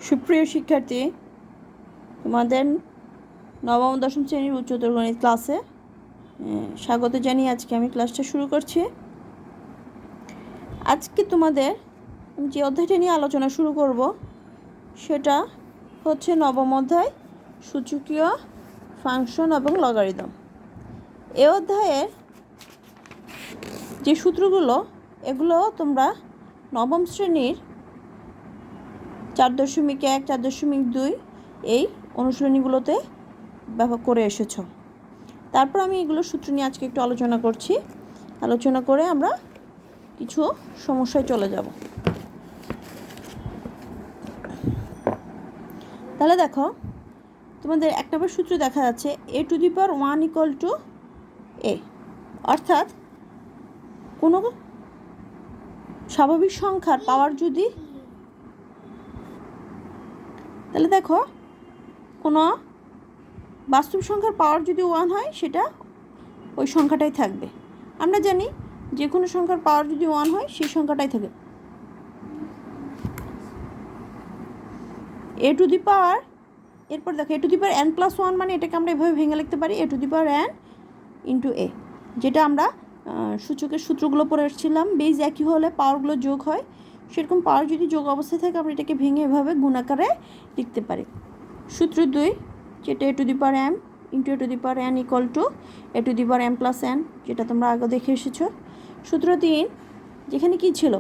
সুপ্রিয় শিক্ষার্থী, তোমাদের নবম দশম শ্রেণীর উচ্চতর গণিত ক্লাসে স্বাগত জানিয়ে আজকে আমি ক্লাসটা শুরু করছি। আজকে তোমাদের যে অধ্যায়টা নিয়ে আলোচনা শুরু করব সেটা হচ্ছে নবম অধ্যায়, সূচকীয় ফাংশন এবং লগারিদম। এই অধ্যায়ের যে সূত্রগুলো এগুলো তোমরা নবম শ্রেণীর 4.1, 4.2 এই অনুশীলনীগুলোতে ব্যবহার করে এসেছ। তারপর আমি এগুলো সূত্র নিয়ে আজকে একটু আলোচনা করছি। আলোচনা করে আমরা কিছু সমস্যায় চলে যাব। তাহলে দেখো, তোমাদের 1 নম্বর সূত্র দেখা যাচ্ছে a⁴ = a, অর্থাৎ কোনো স্বাভাবিক সংখ্যার পাওয়ার যদি, তাহলে দেখো কোনো বাস্তব সংখ্যার পাওয়ার যদি 1 হয় সেটা ওই সংখ্যাটাই থাকবে। আমরা জানি যে কোনো সংখ্যার পাওয়ার যদি 1 হয় সেই সংখ্যাটাই থাকে। a⁴, এরপর দেখো an+1 মানে এটাকে আমরা এভাবে ভেঙে লিখতে পারি an × a, যেটা আমরা সূচকের সূত্রগুলো পড়ে এসেছিলাম। বেজ একই হলে পাওয়ারগুলো যোগ হয়, সেরকম পাওয়ার যদি যোগ অবস্থায় থাকে আমরা এটাকে ভেঙে এভাবে গুণাকারে লিখতে পারি। সূত্র 2, যেটা a⁴ × an = a⁴m+n, যেটা তোমরা আগে দেখে এসেছো। সূত্র 3, যেখানে কি ছিল,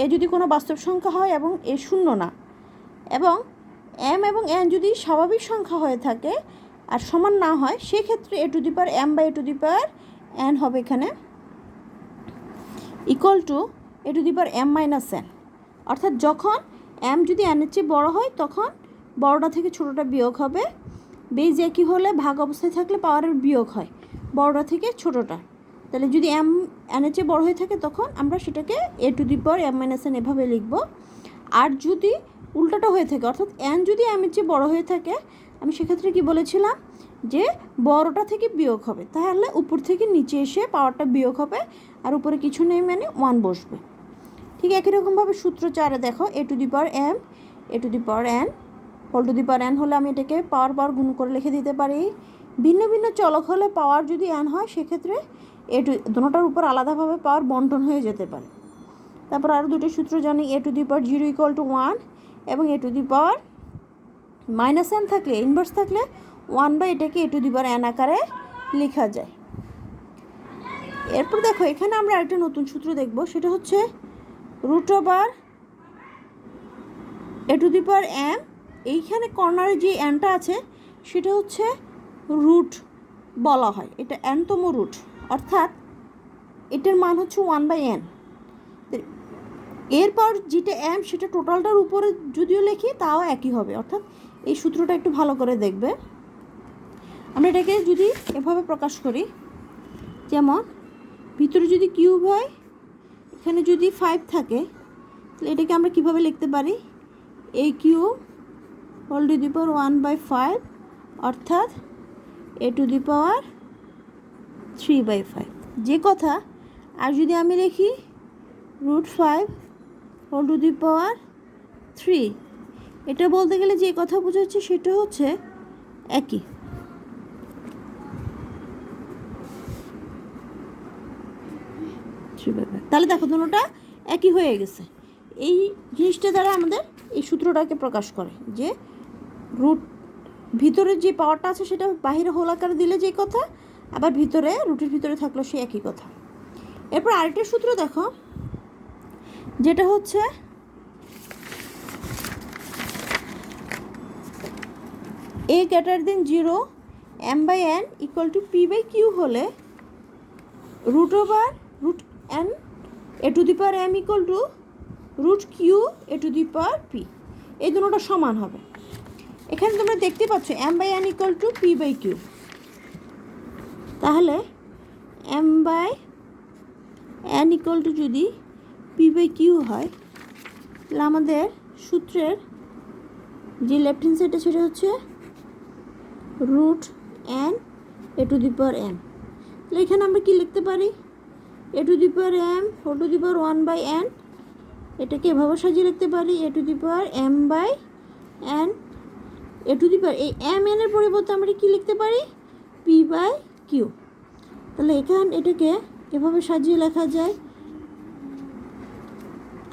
এ যদি কোনো বাস্তব সংখ্যা হয় এবং এ শূন্য না, এবং m এবং n যদি স্বাভাবিক সংখ্যা হয়ে থাকে আর সমান না হয়, সেক্ষেত্রে a⁴m/n হবে এখানে = a⁴m-n, অর্থাৎ যখন m যদি n এর চেয়ে বড় হয় তখন বড়টা থেকে ছোটোটা বিয়োগ হবে। বেজ একই হলে ভাগ অবস্থায় থাকলে পাওয়ারের বিয়োগ হয় বড়টা থেকে ছোটোটা। তাহলে যদি m n এর চেয়ে বড় হয়ে থাকে তখন আমরা সেটাকে a⁴m-n এভাবে লিখব। আর যদি উল্টাটা হয়ে থাকে, অর্থাৎ n যদি m এর চেয়ে বড় হয়ে থাকে, আমি সেক্ষেত্রে কি বলেছিলাম যে বড়টা থেকে বিয়োগ হবে, তাহলে উপর থেকে নিচে এসে পাওয়ারটা বিয়োগ হবে আর উপরে কিছু নেই মানে 1 বসবে। ঠিক একই রকমভাবে সূত্র 4-এ দেখো a⁴n হলে আমি এটাকে পাওয়ার গুণ করে লিখে দিতে পারি। ভিন্ন ভিন্ন চলক হলে পাওয়ার যদি n হয় সেক্ষেত্রে দুটোটার উপর আলাদাভাবে পাওয়ার বন্টন হয়ে যেতে পারে। তারপর আরও দুটো সূত্র জানি, a⁴ 1 এবং a⁻n থাকলে, ইনভার্স থাকলে 1 বা এটাকে a⁴n আকারে লেখা যায়। এরপর দেখো এখানে আমরা একটা নতুন সূত্র দেখব, সেটা হচ্ছে √a⁴m। এইখানে কর্নারে যে nটা আছে সেটা হচ্ছে রুট বলা হয়, এটা nতম রুট, অর্থাৎ এটার মান হচ্ছে 1/n। এরপর যেটা m সেটা টোটালটার উপরে যদিও লিখি তাও একই হবে, অর্থাৎ এই সূত্রটা একটু ভালো করে দেখবে। আমরা এটাকে যদি এভাবে প্রকাশ করি, যেমন ভিতরে যদি কিউব হয়, এখানে যদি 5 থাকে, তাহলে এটাকে আমরা কিভাবে লিখতে পারি, a⁴1/5, অর্থাৎ a⁴3/5 যে কথা। আর যদি আমি লিখি √5 এটা বলতে গেলে যে কথা বোঝাচ্ছে সেটা হচ্ছে একই। তাহলে দেখো দুটোটা একই হয়ে গেছে। এই জিনিসটা দ্বারা আমাদের এই সূত্রটাকে প্রকাশ করে যে ভিতরে যে পাওয়ারটা আছে সেটা বাহিরে হোল আকারে দিলে যে কথা, আবার ভিতরে রুটের ভিতরে থাকলো সে একই কথা। এরপর আরেকটা সূত্র দেখো, যেটা হচ্ছে a0 m/n = p/q হলে √n a⁴m = √q a⁴p, এই দুটোটা সমান হবে। এখানে তোমরা দেখতে পাচ্ছ m/n = p/q, তাহলে m/n যদি p/q হয়, তাহলে আমাদের সূত্রের যে লেফট হ্যান্ড সাইডে সেটা হচ্ছে √n a⁴m। তাহলে এখানে আমরা কি লিখতে পারি, a⁴m √1/n, এটাকে এভাবে সাজিয়ে লিখতে পারি a⁴m/√1 N A to the পাওয়ার, এই এম এন এর পরিবর্তে আমরা কি লিখতে পারি, পি বাই কিউ। তাহলে এটাকে এভাবে সাজিয়ে লেখা যায়,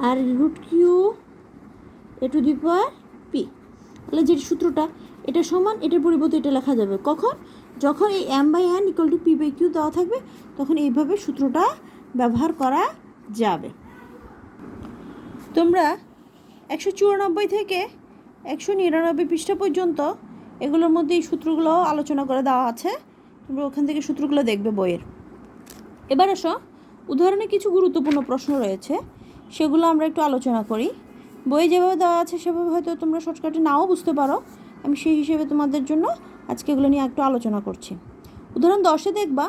আর root Q A to the power P. তাহলে যে সূত্রটা এটা সমান, এটার পরিবর্তে এটা লেখা যাবে কখন, যখন এই M by N equal to P by Q দেওয়া থাকবে, তখন এইভাবে সূত্রটা ব্যবহার করা যাবে। তোমরা 194 থেকে 199 পৃষ্ঠা পর্যন্ত এগুলোর মধ্যে এই সূত্রগুলো আলোচনা করে দেওয়া আছে, তোমরা ওখান থেকে সূত্রগুলো দেখবে বইয়ের। এবার আসো, উদাহরণে কিছু গুরুত্বপূর্ণ প্রশ্ন রয়েছে, সেগুলো আমরা একটু আলোচনা করি। বইয়ে যেভাবে দেওয়া আছে সেভাবে হয়তো তোমরা শর্টকাটে নাও বুঝতে পারো, আমি সেই হিসেবে তোমাদের জন্য আজকে এগুলো নিয়ে একটু আলোচনা করছি। উদাহরণ 10-এ দেখবা,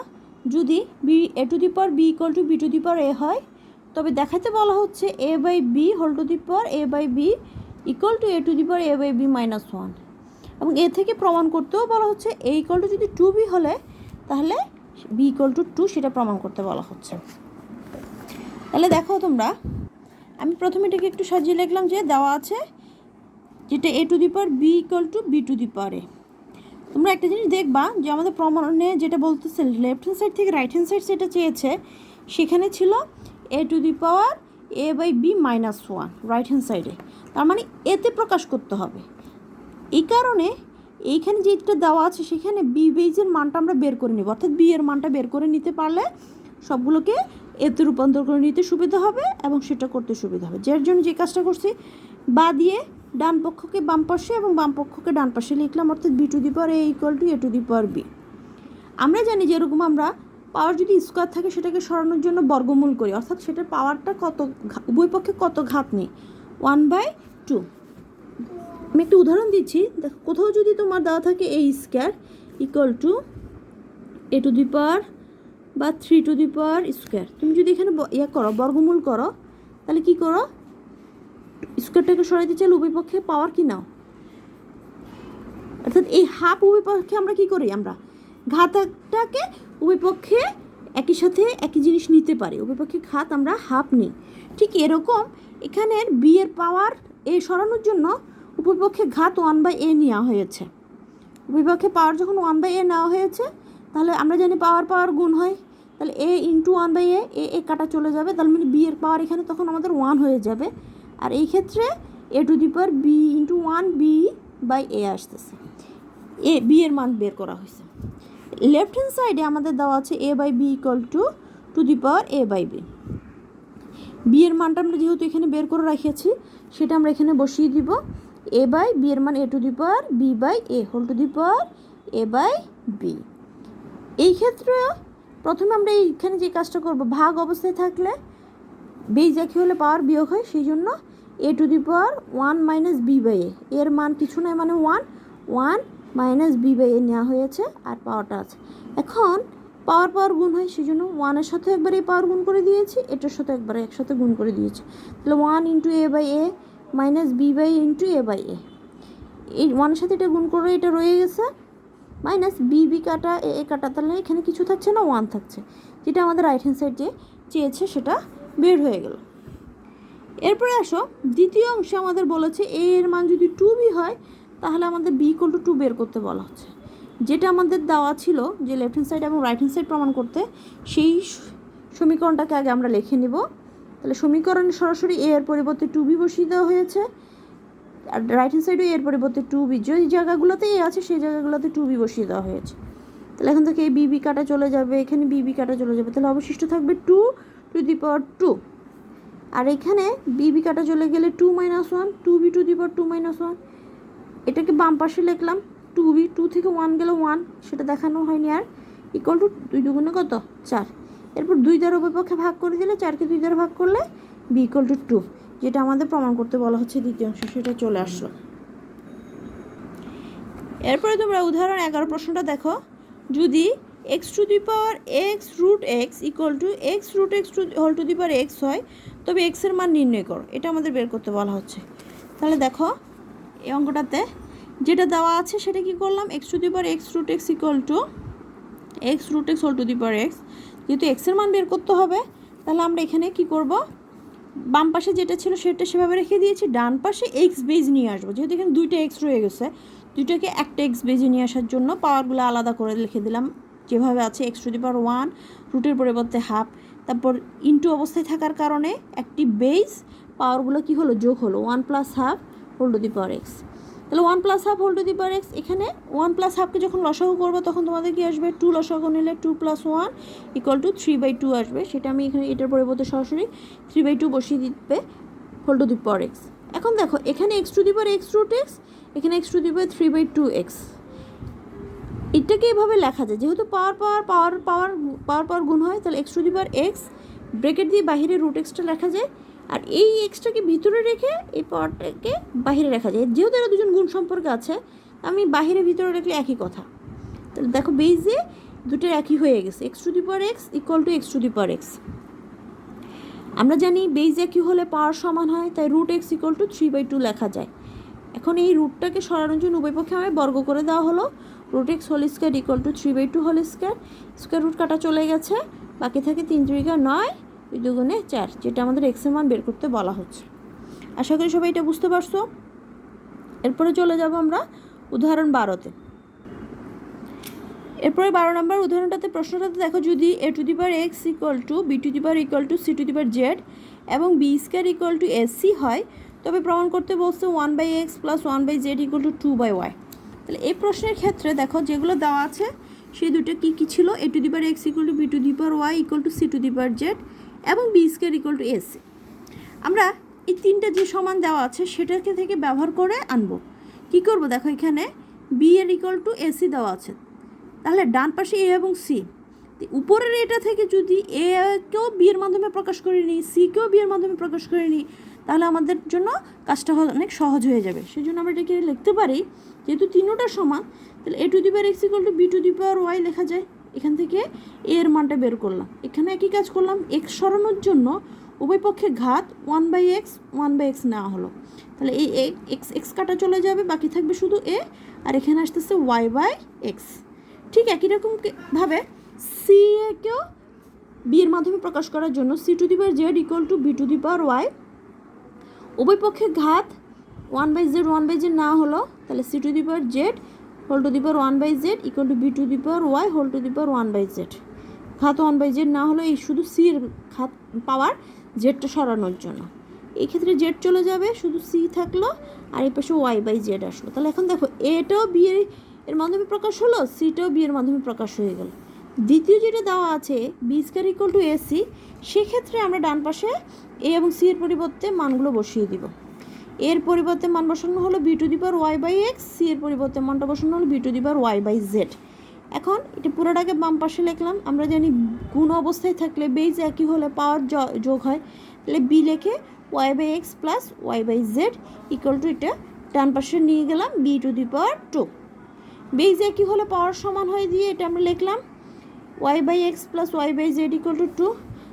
যদি B A to the power B equal to B to the power A হয়, তবে দেখাতে বলা হচ্ছে A by B whole to the power A by B equal to A to the power A by B minus 1, এবং এ থেকে প্রমাণ করতেও বলা হচ্ছে এ ইকুয়াল টু যদি 2b হলে তাহলে বি ইকুয়াল টু 2 সেটা প্রমাণ করতে বলা হচ্ছে। তাহলে দেখো তোমরা, আমি প্রথমে এটাকে একটু সাজিয়ে লিখলাম যে দেওয়া আছে যেটা A to the power B equal to B to the power A. তোমরা একটা জিনিস দেখবা যে আমাদের প্রমাণে যেটা বলতেছে লেফট হ্যান্ড সাইড থেকে রাইট হ্যান্ড সাইড সেটা চেয়েছে, সেখানে ছিল A to the power A by B minus 1 right hand সাইডে, তার মানে এতে প্রকাশ করতে হবে। এই কারণে এইখানে যেটা দেওয়া আছে সেখানে বি বেজের মানটা আমরা বের করে নিব, অর্থাৎ বি এর মানটা বের করে নিতে পারলে সবগুলোকে এতে রূপান্তর করে নিতে সুবিধা হবে এবং সেটা করতে সুবিধা হবে। যার জন্য যে কাজটা করছি, বা দিয়ে ডান পক্ষকে বাম পাশে এবং বাম পক্ষকে ডান পাশে লিখলাম, অর্থাৎ B to the power A equal to A to the power B. আমরা জানি যেরকম আমরা পাওয়ার যদি স্কোয়ার থাকে সেটাকে সরানোর জন্য বর্গমূল করি, অর্থাৎ সেটার পাওয়ারটা কত, উভয় পক্ষে কত ঘাত নেই, 1/2। আমি একটা উদাহরণ দিচ্ছি, দেখো কোথাও যদি তোমার দেওয়া থাকে A square equal to A to the power বা 3 টু দি পাওয়ার স্কোয়ার, তুমি যদি এখানে করো বর্গমূল করো, তাহলে কি করো, স্কোয়ারটাকে সরাইতে চাইলে উভয় পক্ষে পাওয়ার কি নাও, অর্থাৎ এই হাফ উভয় পক্ষে আমরা কি করি, আমরা ঘাতটাকে উভয় পক্ষে একই সাথে একই জিনিস নিতে পারি, উভয় পক্ষে ঘাত আমরা হাফ নিই। ঠিক এরকম এখানের বি এর পাওয়ার এ সরানোর জন্য উভয়পক্ষে ঘাত 1/a নেওয়া হয়েছে। উভয়পক্ষে পাওয়ার যখন 1/a নেওয়া হয়েছে, তাহলে আমরা জানি পাওয়ার গুণ হয়, তাহলে a ইন্টু 1/a, এ কাটা চলে যাবে, তাহলে মানে বি এর পাওয়ার এখানে তখন আমাদের 1 হয়ে যাবে, আর এই ক্ষেত্রে A to the power B into 1 B by A আসতেছে, এ বি এর মান বের করা হয়েছে। লেফট হ্যান্ড সাইডে আমাদের দেওয়া আছে A by B equal to the power A by B. B এর মানটা আমরা যেহেতু এখানে বের করে রাখিয়েছি, সেটা আমরা এখানে বসিয়ে দিব, এ বাই বি এর মান A to the power B by A whole to the power A by B. এই ক্ষেত্রে প্রথমে আমরা এইখানে যে কাজটা করব, ভাগ অবস্থায় থাকলে বেজ একই হলে পাওয়ার বিয়োগ হয়, সেই জন্য A to the power 1 minus B by A, এর মান কিছু নয় মানে 1 মাইনাস বি বাই এ নেওয়া হয়েছে, আর পাওয়ারটা আছে। এখন পাওয়ার গুণ হয়, সেই জন্য 1-এর সাথে একবার এই পাওয়ার গুণ করে দিয়েছি, এটার সাথে একবার একসাথে গুণ করে দিয়েছি, তাহলে 1 into A by A minus B by into A by A, এই 1-এর সাথে এটা গুণ করে এটা রয়ে গেছে, মাইনাস বি কাটা এ কাটা, তাহলে এখানে কিছু থাকছে না, 1 থাকছে, যেটা আমাদের রাইট হ্যান্ড সাইড যে চেয়েছে সেটা বের হয়ে গেল। এরপরে আসো, দ্বিতীয় অংশে আমাদের বলেছে এ এর মান যদি 2b হয়, তাহলে আমাদের বি ইকুয়াল টু 2 বের করতে বলা হচ্ছে। যেটা আমাদের দেওয়া ছিল যে লেফট হ্যান্ড সাইড এবং রাইট হ্যান্ড সাইড প্রমাণ করতে, সেই সমীকরণটাকে আগে আমরা লিখে নিব। তাহলে সমীকরণে সরাসরি এ এর পরিবর্তে 2b বসিয়ে দেওয়া হয়েছে, আর রাইট হ্যান্ড সাইডে এর পরিবর্তে 2b, যে জায়গাগুলোতে এ আছে সেই জায়গাগুলোতে 2b বসিয়ে দেওয়া হয়েছে। তাহলে এখান থেকে এই বি কাটা চলে যাবে, এখানে বি কাটা চলে যাবে, তাহলে অবশিষ্ট থাকবে 2 টু দি পাওয়ার 2, আর এখানে বি কাটা চলে গেলে 2 minus 1, 2b two the power 2 minus 1, এটাকে বাম পাশে লিখলাম 2b, 2 থেকে 1 গেলে 1, সেটা দেখানো হয়নি, আর ইকুয়াল টু 2 দুগুণে কত 4, এরপর 2 দ্বারা উভয় পক্ষে ভাগ করে দিলে 4কে 2 দ্বারা ভাগ করলে বি ইকুয়াল টু 2, যেটা আমাদের প্রমাণ করতে বলা হচ্ছে দ্বিতীয় অংশ, সেটা চলে আসলো। এরপরে তোমরা উদাহরণ 11 প্রশ্নটা দেখো, যদি x to the power x root x equal to x root x whole to the power x হয়, তবে x এর মান নির্ণয় করো, এটা আমাদের বের করতে বলা হচ্ছে। তাহলে দেখো এই অঙ্কটাতে যেটা দেওয়া আছে সেটা কি করলাম, x to the power x root x equal to x root x whole to the power x, যেহেতু x এর মান বের করতে হবে, তাহলে আমরা এখানে কি করব, বাম পাশে যেটা ছিল সেটা সেভাবে রেখে দিয়েছি, ডান পাশে এক্স বেজ নিয়ে আসবো। যেহেতু এখানে দুইটা এক্স রয়ে গেছে, দুইটাকে একটা এক্স বেজে নিয়ে আসার জন্য পাওয়ারগুলো আলাদা করে লিখে দিলাম যেভাবে আছে, এক্স টু দি পাওয়ার 1 রুটের পরিবর্তে হাফ, তারপর ইনটু অবস্থায় থাকার কারণে একটি বেজ পাওয়ারগুলো কী হলো, যোগ হলো, 1 plus half whole to the power X. তাহলে 1 plus half whole to the power X, এখানে 1 প্লাস হাফকে যখন লসাগু করবো তখন তোমাদের কি আসবে, 2 লসাগু নিলে 2 প্লাস 1 ইকুয়াল টু 3/2 আসবে। সেটা আমি এখানে এটার পরিবর্তে সরাসরি 3/2 বসিয়ে দিবে whole to the power X. এখন দেখো এখানে X to the power X root X, এখানে X to the power 3/2 X. এটাকে এভাবে লেখা যায়, যেহেতু পাওয়ার পাওয়ার পাওয়ার পাওয়ার পাওয়ার পাওয়ার গুণ হয়, তাহলে x to the power x bracket দিয়ে বাহিরে রুট এক্সটা লেখা যায়, আর এই এক্সটাকে ভিতরে রেখে এই পাওয়ারটাকে বাহিরে রাখা যায়। যেহেতু এরা দুজন গুণ সম্পর্কে আছে, আমি বাহিরে ভিতরে রাখলে একই কথা। তাহলে দেখো বেজে দুটোর একই হয়ে গেছে, x to the power X equal two x to the power x. আমরা জানি বেজ একই হলে পাওয়ার সমান হয়, তাই রুট এক্স ইকুয়াল টু 3/2 লেখা যায়। এখন এই রুটটাকে সরানোর জন্য উভয় পক্ষে আমায় বর্গ করে দেওয়া হলো, root X whole square equal to 3/2 whole square, square root কাটা চলে গেছে, বাকি থাকে 3 × 9 2 × 4, যেটা আমাদের এক্সের মান বের করতে বলা হচ্ছে। আশা করি সবাই এটা বুঝতে পারছো। এরপরে চলে যাব আমরা উদাহরণ 12তে। এরপরে 12 নম্বর উদাহরণটাতে প্রশ্নটাতে দেখো, যদি A to the power X equal to B to the power equal to C to the power Z এবং B square equal to AC হয়, তবে প্রমাণ করতে বলছে 1/x plus 1/z equal two 2/y। তাহলে এই প্রশ্নের ক্ষেত্রে দেখো যেগুলো দেওয়া আছে সেই দুটো কী কী ছিল, A to the power X equal to B to the power Y equal to C to the power Z এবং B square equal to AC. আমরা এই তিনটা যে সমান দেওয়া আছে সেটাকে থেকে ব্যবহার করে আনবো। কী করবো দেখো, এখানে বি এর ইকুয়াল টু এসি দেওয়া আছে, তাহলে ডান পাশে এ এবং সি, উপরের এটা থেকে যদি এ কেও বি এর মাধ্যমে প্রকাশ করে নিই, সি কেও বি এর মাধ্যমে প্রকাশ করে নিই, তাহলে আমাদের জন্য কাজটা অনেক সহজ হয়ে যাবে। সেই জন্য আমরা এটাকে লিখতে পারি, যেহেতু তিনোটা সমান, তাহলে A to the power X equal to B to the power Y লেখা যায়। এখান থেকে এ এর মানটা বের করলাম, এখানে একই কাজ করলাম, এক্স সরানোর জন্য উভয় পক্ষে ঘাত 1/x নেওয়া হলো, তাহলে এই এক্স এক্স কাটা চলে যাবে, বাকি থাকবে শুধু এ, আর এখানে আসতেছে y/x। ঠিক একই রকমভাবে সি একেও বি এর মাধ্যমে প্রকাশ করার জন্য C to the power Z equal to B to the power Y, উভয় পক্ষে ঘাত 1/z না হলো, তাহলে C to the power Z whole to the power 1/z equal to B to the power Y whole to the power 1/z। ঘাত 1/z না হলো, এই শুধু সি এর ঘাত পাওয়ার জেডটা সরানোর জন্য, এই ক্ষেত্রে জেড চলে যাবে, শুধু সি থাকলো, আর এই পাশে y/z আসলো। তাহলে এখন দেখো এটাও বি এর মাধ্যমে প্রকাশ হলো, সিটাও বি এর মাধ্যমে প্রকাশ হয়ে গেল। দ্বিতীয় যেটা দেওয়া আছে B square equal to AC, সেক্ষেত্রে আমরা ডান পাশে এ এবং সি এর পরিবর্তে মানগুলো বসিয়ে দিব। এর পরিবর্তে মান বসানো হলো B to the power y/x, C এর পরিবর্তে মানটা বসানো হলো B to the power y/z। এখন এটা পুরোটাকে বাম পাশে লিখলাম, আমরা জানি গুণ অবস্থায় থাকলে বেজ একই হলে পাওয়ার যোগ হয়, তাহলে বি লেখে y/x plus y/z equal to, এটা ডান পাশে নিয়ে গেলাম B to the power 2। Base একই হলে পাওয়ার সমান হয় দিয়ে এটা আমরা লিখলাম y/x plus y/z equal to 2।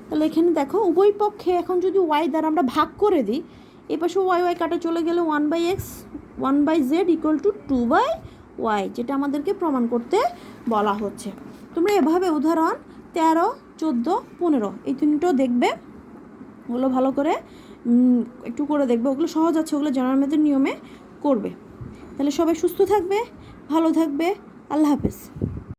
তাহলে এখানে দেখো উভয় পক্ষে এখন যদি y দ্বারা আমরা ভাগ করে দিই, এই পাশে y কাটা চলে গেলে 1/x 1/z equal two 2/y, যেটা আমাদেরকে প্রমাণ করতে বলা হচ্ছে। তোমরা এভাবে উদাহরণ 13, 14, 15 এই তিনটাও দেখবে, ওগুলো ভালো করে একটু করে দেখবে, ওগুলো সহজ আছে, ওগুলো জেনারেল ম্যাথের নিয়মে করবে। তাহলে সবাই সুস্থ থাকবে, ভালো থাকবে, আল্লাহ হাফেজ।